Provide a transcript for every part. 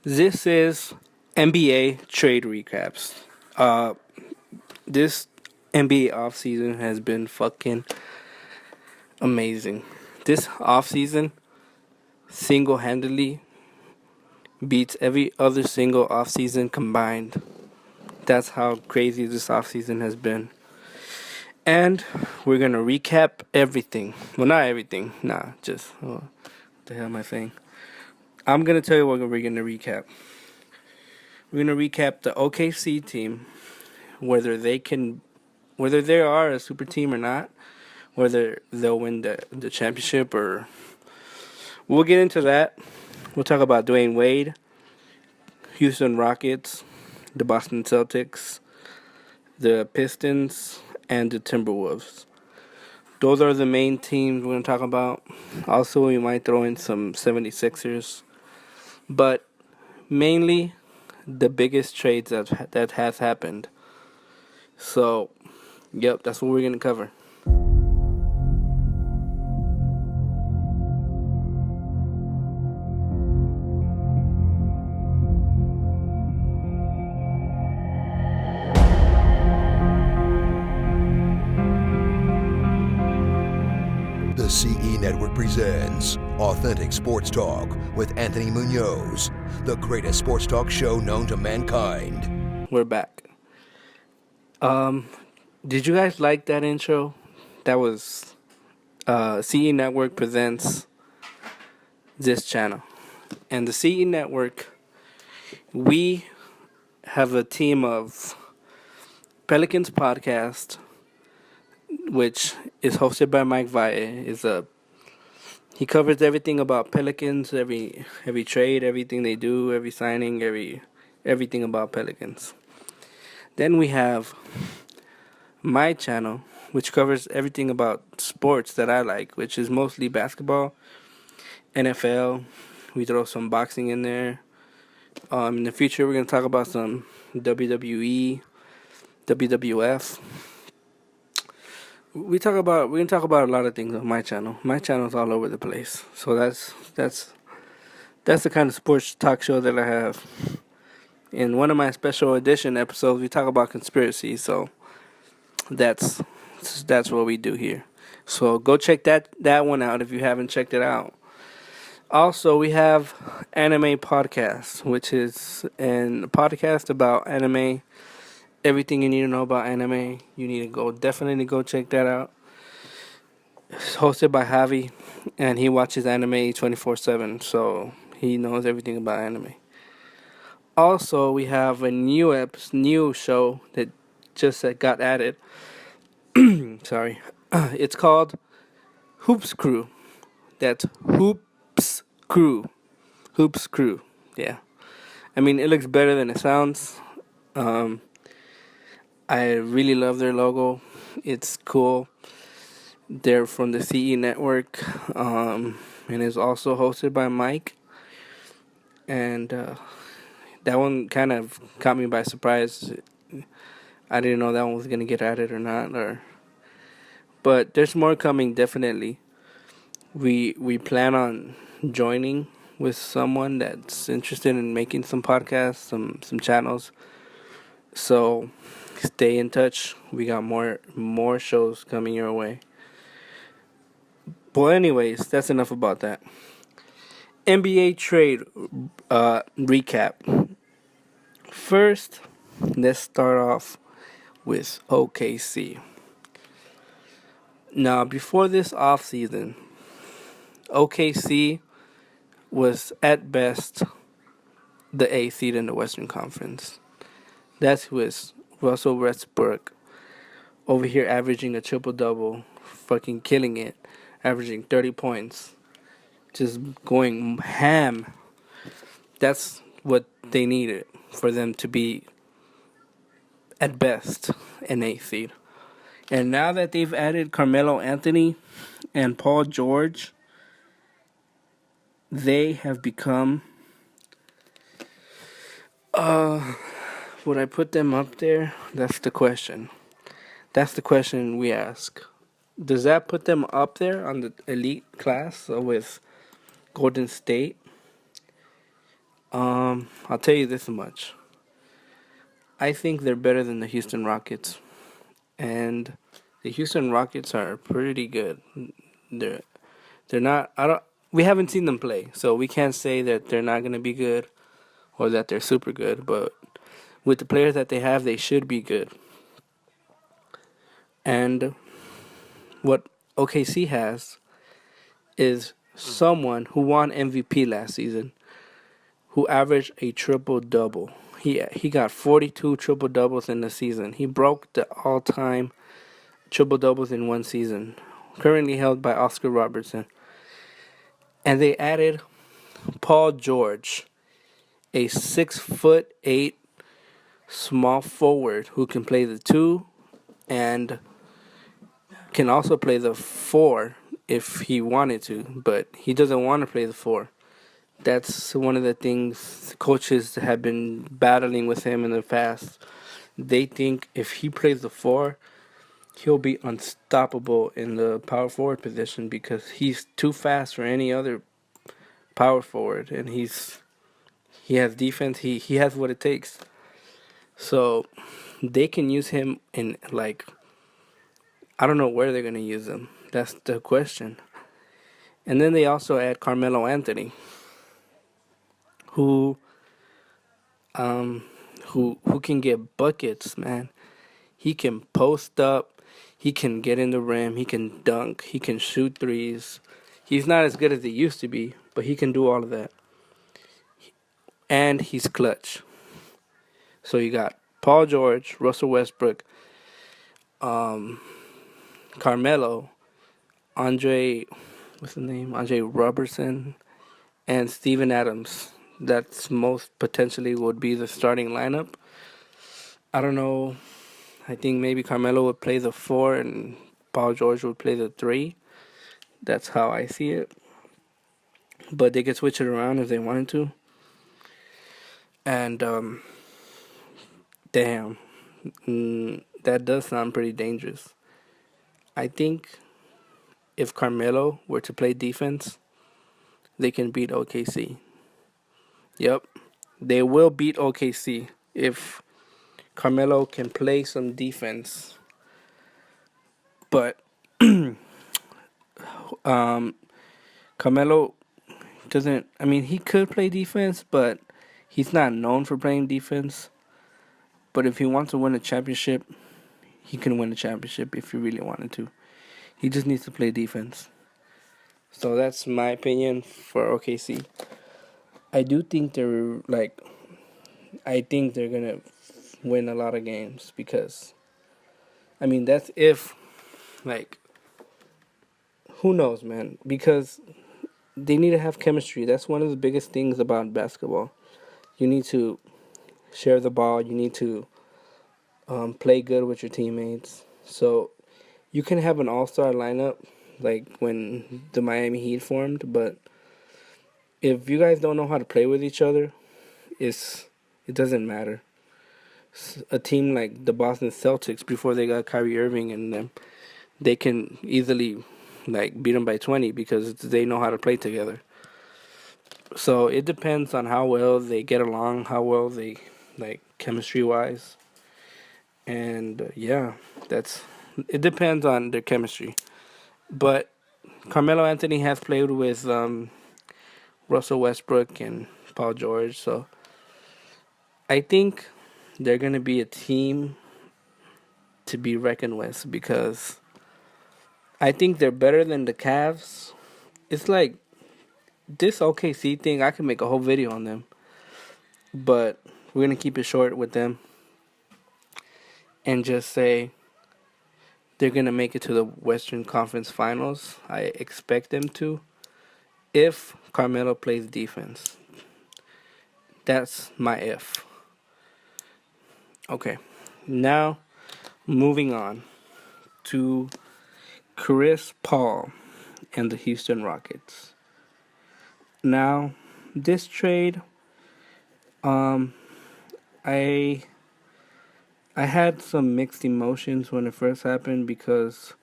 This is NBA trade recaps. This NBA offseason has been fucking amazing. This offseason single-handedly beats every other single offseason combined. That's how crazy this offseason has been. And we're going to recap everything. Well, not everything. Nah, just... what the hell am I saying? I'm going to tell you what we're going to recap. We're going to recap the OKC team, whether they are a super team or not, whether they'll win the championship or... We'll get into that. We'll talk about Dwayne Wade, Houston Rockets, the Boston Celtics, the Pistons, and the Timberwolves. Those are the main teams we're going to talk about. Also, we might throw in some 76ers. But mainly the biggest trades that has happened. So, yep, that's what we're going to cover. The CE Network presents Authentic Sports Talk with Anthony Munoz, the greatest sports talk show known to mankind. We're back. Did you guys like that intro? That was CE Network presents this channel. And the CE Network, we have a team of Pelicans podcast, which is hosted by Mike Valle. He covers everything about Pelicans, every trade, everything they do, every signing, everything about Pelicans. Then we have my channel, which covers everything about sports that I like, which is mostly basketball, NFL. We throw some boxing in there. In the future, we're gonna talk about some WWE, WWF. We're gonna talk about a lot of things on my channel. My channel's all over the place. So that's the kind of sports talk show that I have. In one of my special edition episodes, we talk about conspiracy. So that's what we do here. So go check that one out if you haven't checked it out. Also, we have Anime Podcast, which is a podcast about anime. Everything you need to know about anime, you need to definitely go check that out. It's hosted by Javi, and he watches anime 24/7, so he knows everything about anime. Also, we have a new show that just got added. Sorry. It's called Hoops Crew. That's Hoops Crew. Hoops Crew. Yeah. I mean, it looks better than it sounds. I really love their logo. It's cool. They're from the CE Network, and it's also hosted by Mike. And that one kind of caught me by surprise. I didn't know that one was gonna get added or not. But there's more coming, definitely. We plan on joining with someone that's interested in making some podcasts, some channels. So stay in touch. We got more shows coming your way. But anyways, that's enough about that. NBA trade recap. First, let's start off with OKC. Now, before this offseason, OKC was at best the 8th seed in the Western Conference. That's with Russell Westbrook over here averaging a triple-double, fucking killing it, averaging 30 points, just going ham. That's what they needed for them to be, at best, an 8th seed. And now that they've added Carmelo Anthony and Paul George, they have become... would I put them up there? That's the question. That's the question we ask. Does that put them up there on the elite class with Golden State? I'll tell you this much. I think they're better than the Houston Rockets. And the Houston Rockets are pretty good. They're they're not I don't we haven't seen them play, so we can't say that they're not going to be good or that they're super good, but with the players that they have, they should be good. And what OKC has is someone who won MVP last season, who averaged a triple double. He got 42 triple doubles in the season. He broke the all-time triple doubles in one season, currently held by Oscar Robertson. And they added Paul George, a 6'8" small forward who can play the two and can also play the four if he wanted to, but he doesn't want to play the four. That's one of the things coaches have been battling with him in the past. They think if he plays the four, he'll be unstoppable in the power forward position because he's too fast for any other power forward, and he has defense. He has what it takes. So they can use him in, like, I don't know where they're gonna use him. That's the question. And then they also add Carmelo Anthony, who who can get buckets, man. He can post up, he can get in the rim, he can dunk, he can shoot threes. He's not as good as he used to be, but he can do all of that. And he's clutch. So you got Paul George, Russell Westbrook, Carmelo, what's the name? Andre Robertson, and Steven Adams. That's most potentially would be the starting lineup. I don't know. I think maybe Carmelo would play the four and Paul George would play the three. That's how I see it. But they could switch it around if they wanted to. And damn, that does sound pretty dangerous. I think if Carmelo were to play defense, they can beat OKC. Yep, they will beat OKC if Carmelo can play some defense. But Carmelo doesn't. I mean, he could play defense, but he's not known for playing defense. But if he wants to win a championship, he can win a championship if he really wanted to. He just needs to play defense. So that's my opinion for OKC. I do think I think they're going to win a lot of games because, I mean, that's if, who knows, man? Because they need to have chemistry. That's one of the biggest things about basketball. You need to share the ball. You need to play good with your teammates. So you can have an all-star lineup like when the Miami Heat formed, but if you guys don't know how to play with each other, it doesn't matter. A team like the Boston Celtics, before they got Kyrie Irving and them, they can easily beat them by 20 because they know how to play together. So it depends on how well they get along, how well they chemistry-wise. And yeah, it depends on their chemistry. But Carmelo Anthony has played with Russell Westbrook and Paul George, so I think they're going to be a team to be reckoned with because I think they're better than the Cavs. It's like this OKC thing, I can make a whole video on them, but we're going to keep it short with them and just say they're going to make it to the Western Conference Finals. I expect them to, if Carmelo plays defense. That's my if. Okay, now moving on to Chris Paul and the Houston Rockets. Now, this trade, I had some mixed emotions when it first happened because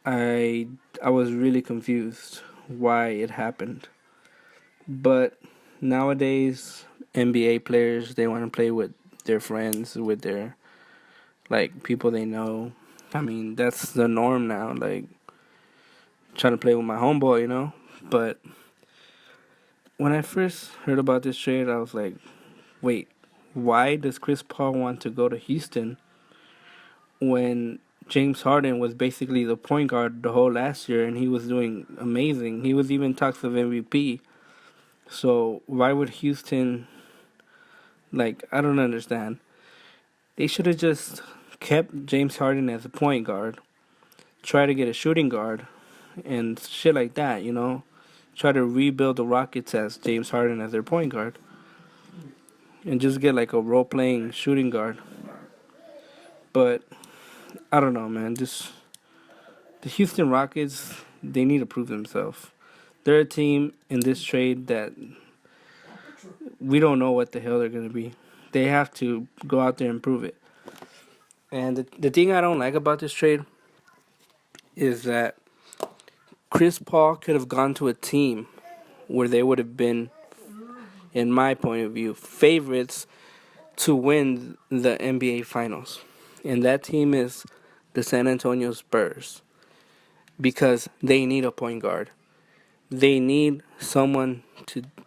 I was really confused why it happened. But nowadays, NBA players, they want to play with their friends, with their like people they know. I mean, that's the norm now. Like trying to play with my homeboy, you know. But when I first heard about this trade, I was like, wait, why does Chris Paul want to go to Houston when James Harden was basically the point guard the whole last year and he was doing amazing? He was even talks of MVP. So why would Houston, like, I don't understand. They should have just kept James Harden as a point guard, try to get a shooting guard, and shit like that, you know? Try to rebuild the Rockets as James Harden as their point guard. And just get like a role playing shooting guard. But I don't know, man. Just the Houston Rockets, they need to prove themselves. They're a team in this trade that we don't know what the hell they're gonna be. They have to go out there and prove it. And the thing I don't like about this trade is that Chris Paul could have gone to a team where they would have been, in my point of view, favorites to win the NBA Finals. And that team is the San Antonio Spurs. Because they need a point guard. They need someone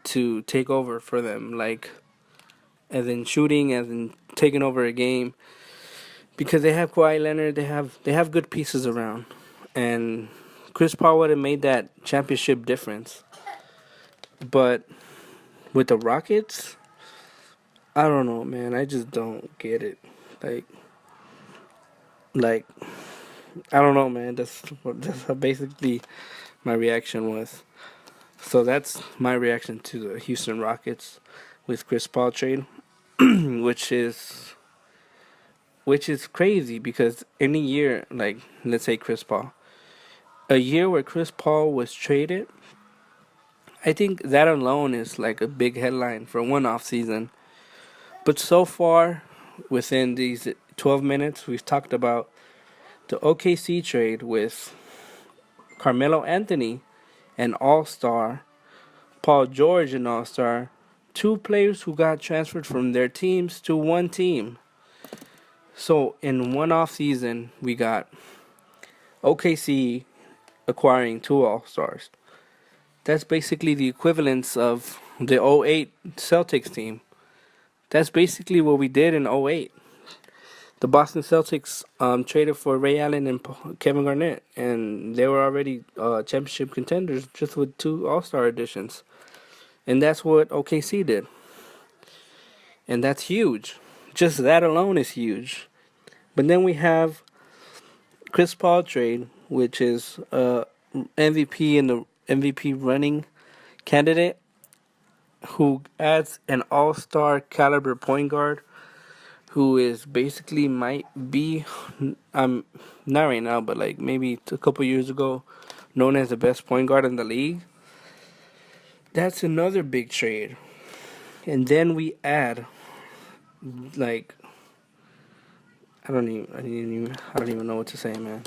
to take over for them, like as in shooting, as in taking over a game. Because they have Kawhi Leonard, they have good pieces around. And Chris Paul would have made that championship difference. But with the Rockets, I don't know, man. I just don't get it. Like I don't know, man. That's how basically my reaction was. So that's my reaction to the Houston Rockets with Chris Paul trade, which is crazy because any year, like let's say Chris Paul, a year where Chris Paul was traded, I think that alone is like a big headline for one off season. But so far, within these 12 minutes, we've talked about the OKC trade with Carmelo Anthony, an all-star, Paul George, an all-star, two players who got transferred from their teams to one team. So in one off-season, we got OKC acquiring two all-stars. That's basically the equivalence of the '08 Celtics team. That's basically what we did in '08. The Boston Celtics traded for Ray Allen and Kevin Garnett, and they were already championship contenders just with two All-Star additions. And that's what OKC did. And that's huge. Just that alone is huge. But then we have Chris Paul trade, which is MVP in the MVP running candidate, who adds an all-star caliber point guard who is basically might be, not right now, but like maybe a couple years ago, known as the best point guard in the league. That's another big trade. And then we add, like, I don't even know what to say, man.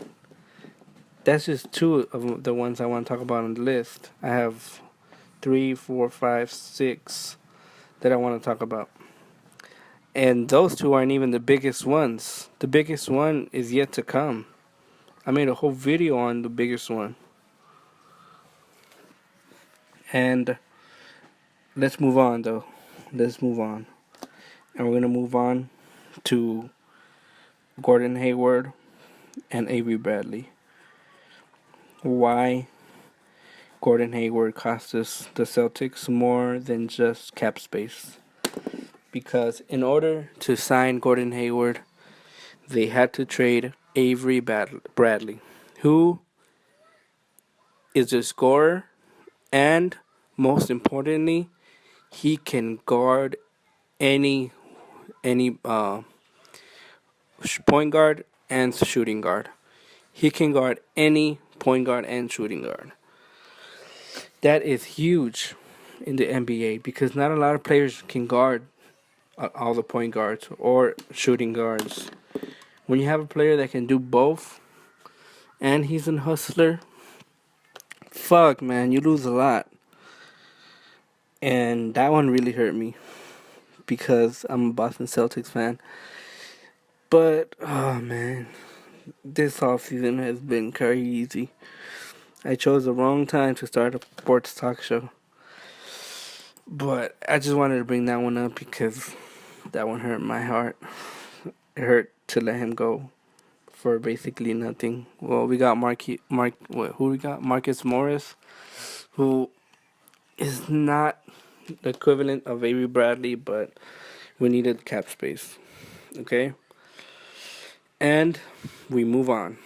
That's just two of the ones I want to talk about on the list. I have 3, 4, 5, 6 that I want to talk about. And those two aren't even the biggest ones. The biggest one is yet to come. I made a whole video on the biggest one. And let's move on, though. Let's move on. And we're going to move on to Gordon Hayward and Avery Bradley. Why Gordon Hayward cost us the Celtics more than just cap space. Because in order to sign Gordon Hayward, they had to trade Avery Bradley, who is a scorer, and most importantly, he can guard any point guard and shooting guard. He can guard any point guard and shooting guard. That is huge in the NBA because not a lot of players can guard all the point guards or shooting guards. When you have a player that can do both and he's a hustler, fuck, man, you lose a lot. And that one really hurt me. because I'm a Boston Celtics fan. But, oh man, this offseason has been crazy. I chose the wrong time to start a sports talk show. But I just wanted to bring that one up because that one hurt my heart. It hurt to let him go for basically nothing. Well, we got who we got? Marcus Morris, who is not the equivalent of Avery Bradley, but we needed cap space. Okay? And we move on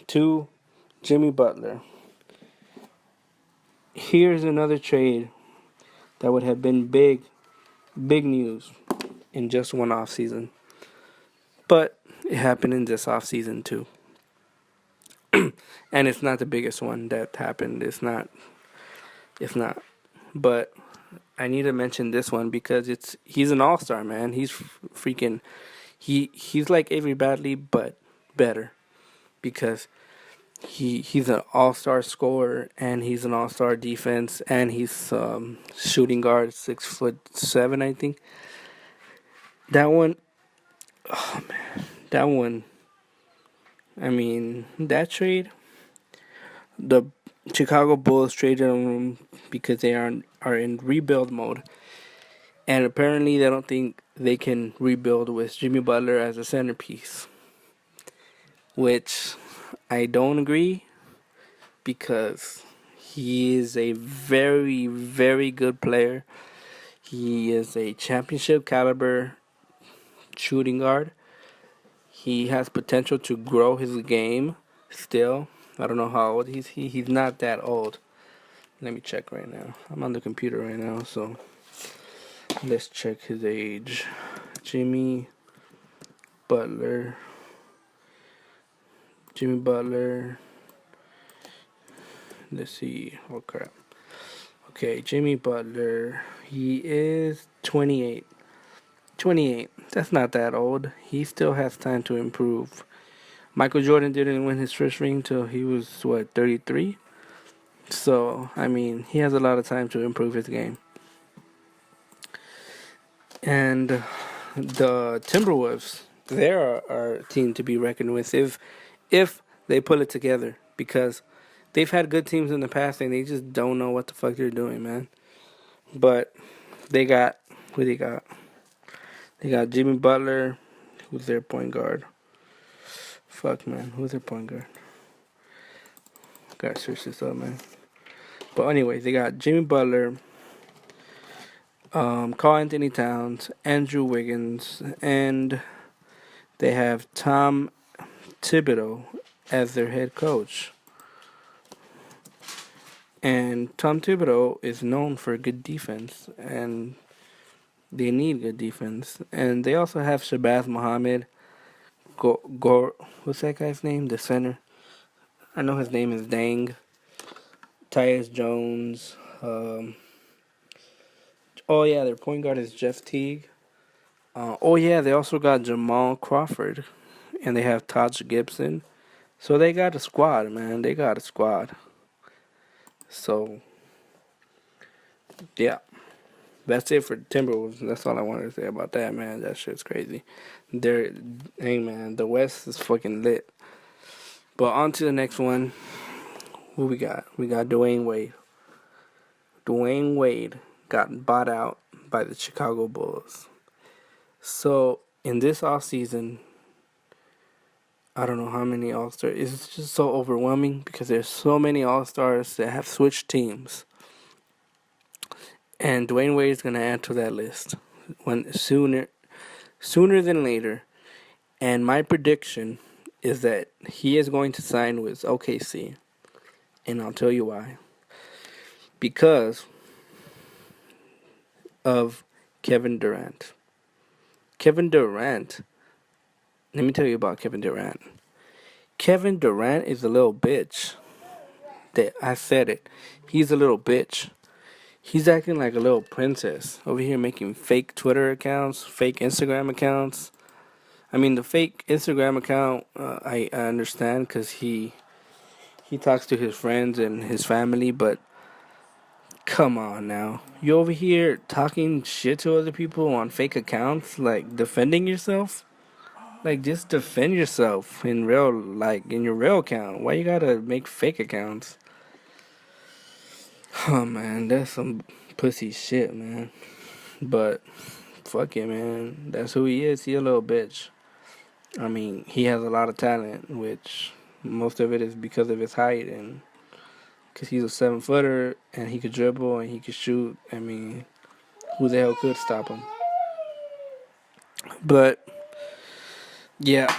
to Jimmy Butler. Here's another trade that would have been big news in just one off season. But it happened in this off season too. And it's not the biggest one that happened. It's not. But I need to mention this one because he's an all-star, man. He's freaking he's like Avery Bradley but better because he's an all-star scorer and he's an all-star defense and he's shooting guard, 6'7", I think. That one, oh man, that one. I mean, that trade, the Chicago Bulls traded him because they are in rebuild mode, and apparently they don't think they can rebuild with Jimmy Butler as a centerpiece, which I don't agree because he is a very, very good player. He is a championship caliber shooting guard. He has potential to grow his game still. I don't know how old he's not that old. Let me check right now. I'm on the computer right now, so let's check his age. Jimmy Butler. Let's see. Oh crap. Okay, Jimmy Butler. He is 28. 28. That's not that old. He still has time to improve. Michael Jordan didn't win his first ring till he was 33. So I mean, he has a lot of time to improve his game. And the Timberwolves, they're our team to be reckoned with if they pull it together, because they've had good teams in the past and they just don't know what the fuck they're doing, man. But they got who they got. They got Jimmy Butler, who's their point guard. Fuck, man. Who's their point guard? Gotta search this up, man. But anyways, they got Jimmy Butler, Karl Anthony Towns, Andrew Wiggins, and they have Tom Thibodeau as their head coach. And Tom Thibodeau is known for good defense, and they need good defense. And they also have Shabazz Muhammad. What's that guy's name? The center. I know his name is Dang. Tyus Jones. Their point guard is Jeff Teague. They also got Jamal Crawford. And they have Taj Gibson. So they got a squad, man. They got a squad. So, yeah. That's it for Timberwolves. That's all I wanted to say about that, man. That shit's crazy. Hey, man, the West is fucking lit. But on to the next one. Who we got? We got Dwayne Wade. Dwayne Wade got bought out by the Chicago Bulls. So, in this offseason, I don't know how many All-Stars. It's just so overwhelming because there's so many All-Stars that have switched teams. And Dwayne Wade is going to add to that list sooner than later. And my prediction is that he is going to sign with OKC. And I'll tell you why. Because of Kevin Durant. Kevin Durant. Let me tell you about Kevin Durant. Kevin Durant is a little bitch. I said it. He's a little bitch. He's acting like a little princess over here making fake Twitter accounts, fake Instagram accounts. I mean, the fake Instagram account, I understand because he talks to his friends and his family, but Come on now. You over here talking shit to other people on fake accounts, like defending yourself? Like just defend yourself in real, like in your real account. Why you gotta make fake accounts? Oh man, that's some pussy shit, man. But fuck it, man. That's who he is. He a little bitch. I mean, he has a lot of talent, which most of it is because of his height and because he's a 7-footer and he could dribble and he could shoot. I mean, who the hell could stop him? But yeah,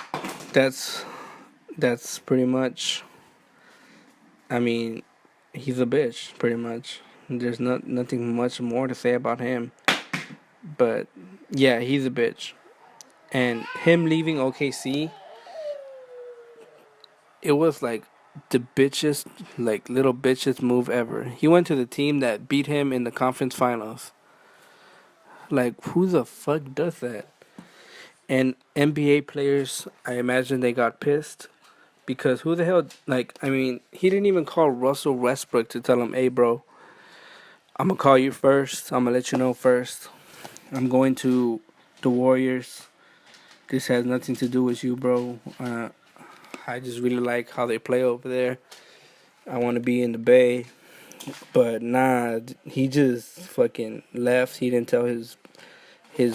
that's pretty much. I mean, he's a bitch, pretty much. There's nothing much more to say about him. But yeah, he's a bitch. And him leaving OKC, it was like the bitchest, like little bitchest move ever. He went to the team that beat him in the conference finals. Like, who the fuck does that? And NBA players, I imagine they got pissed because who the hell, like, I mean, he didn't even call Russell Westbrook to tell him, hey, bro, I'm going to call you first. I'm going to let you know first. I'm going to the Warriors. This has nothing to do with you, bro. I just really like how they play over there. I want to be in the Bay. But nah, he just fucking left. He didn't tell his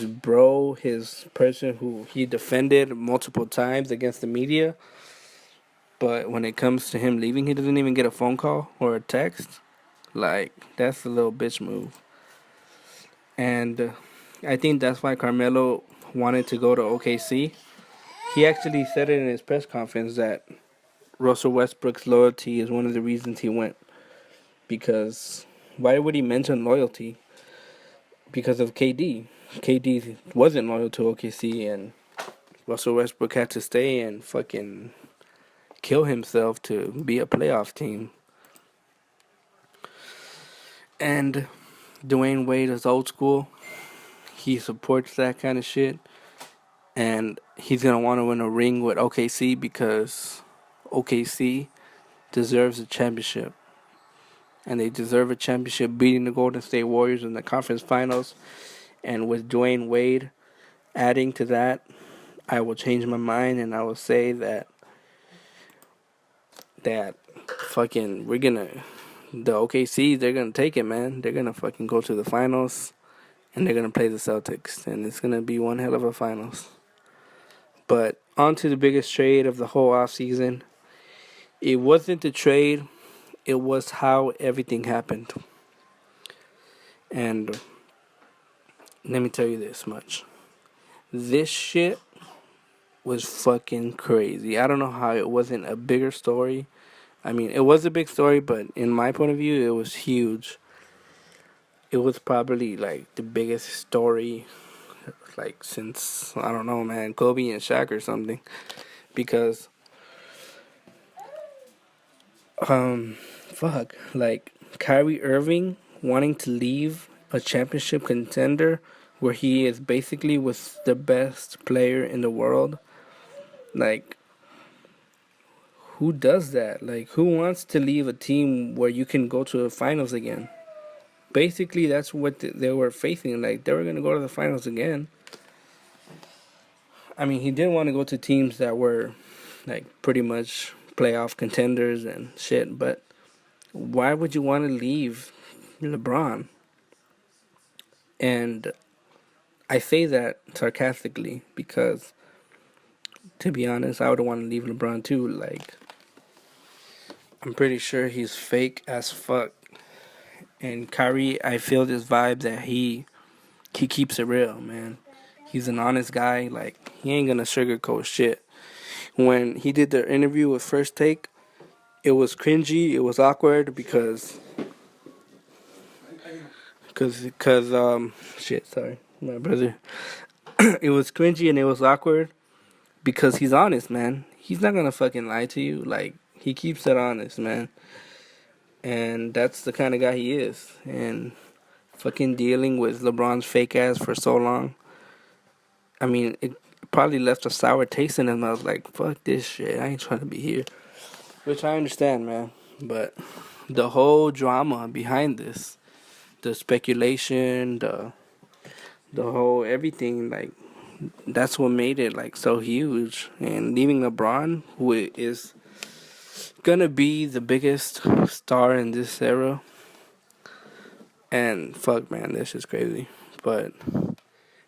bro, his person who he defended multiple times against the media. But when it comes to him leaving, he doesn't even get a phone call or a text. Like, that's a little bitch move. And I think that's why Carmelo wanted to go to OKC. He actually said it in his press conference that Russell Westbrook's loyalty is one of the reasons he went. Because why would he mention loyalty? Because of KD. KD wasn't loyal to OKC, and Russell Westbrook had to stay and fucking kill himself to be a playoff team. And Dwayne Wade is old school. He supports that kind of shit. And he's going to want to win a ring with OKC because OKC deserves a championship. And they deserve a championship beating the Golden State Warriors in the conference finals. And with Dwayne Wade adding to that, I will change my mind and I will say that fucking the OKC, they're gonna take it, man. They're gonna fucking go to the finals and they're gonna play the Celtics, and it's gonna be one hell of a finals. But on to the biggest trade of the whole offseason. It wasn't the trade, it was how everything happened. And let me tell you this much. This shit was fucking crazy. I don't know how it wasn't a bigger story. I mean, it was a big story, but in my point of view, it was huge. It was probably like the biggest story, like since, I don't know, man, Kobe and Shaq or something. Because, like Kyrie Irving wanting to leave a championship contender where he is basically with the best player in the world. Like, who does that? Like, who wants to leave a team where you can go to the finals again? Basically, that's what they were facing. Like, they were going to go to the finals again. I mean, he didn't want to go to teams that were, like, pretty much playoff contenders and shit. But why would you want to leave LeBron? And I say that sarcastically because, to be honest, I would want to leave LeBron too. Like, I'm pretty sure he's fake as fuck. And Kyrie, I feel this vibe that he keeps it real, man. He's an honest guy. Like, he ain't gonna sugarcoat shit. When he did the interview with First Take, it was cringy. It was awkward because shit, sorry, my brother. It was cringy and it was awkward because he's honest, man. He's not gonna fucking lie to you. Like, he keeps it honest, man. And that's the kind of guy he is. And fucking dealing with LeBron's fake ass for so long, I mean, it probably left a sour taste in him. I was like, fuck this shit. I ain't trying to be here. Which I understand, man. But the whole drama behind this the speculation, the whole everything, like that's what made it like so huge. And leaving LeBron, who is gonna be the biggest star in this era, and fuck, man, this is crazy. But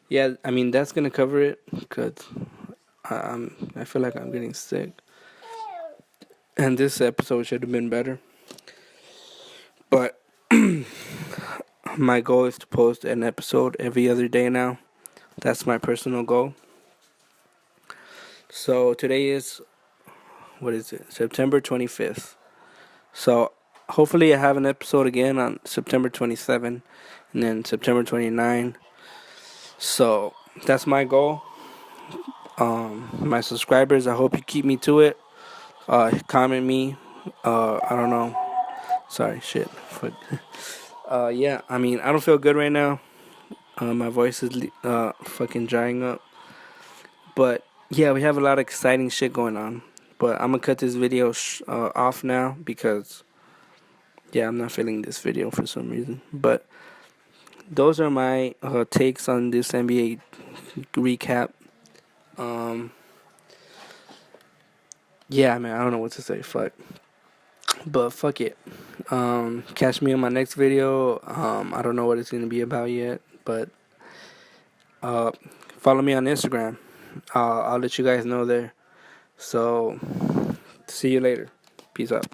yeah, I mean that's gonna cover it because I feel like I'm getting sick, and this episode should have been better. But my goal is to post an episode every other day now. That's my personal goal. So today is, what is it? September 25th. So hopefully I have an episode again on September 27th and then September 29th. So that's my goal. My subscribers, I hope you keep me to it. Comment me. I don't know. Sorry, shit. Yeah, I mean, I don't feel good right now. My voice is fucking drying up. But yeah, we have a lot of exciting shit going on. But I'm gonna cut this video off now because yeah, I'm not feeling this video for some reason. But those are my takes on this NBA recap. Yeah, man, I don't know what to say. Fuck. But fuck it. Catch me on my next video. I don't know what it's gonna be about yet, but follow me on Instagram. I'll let you guys know there. So, see you later. Peace out.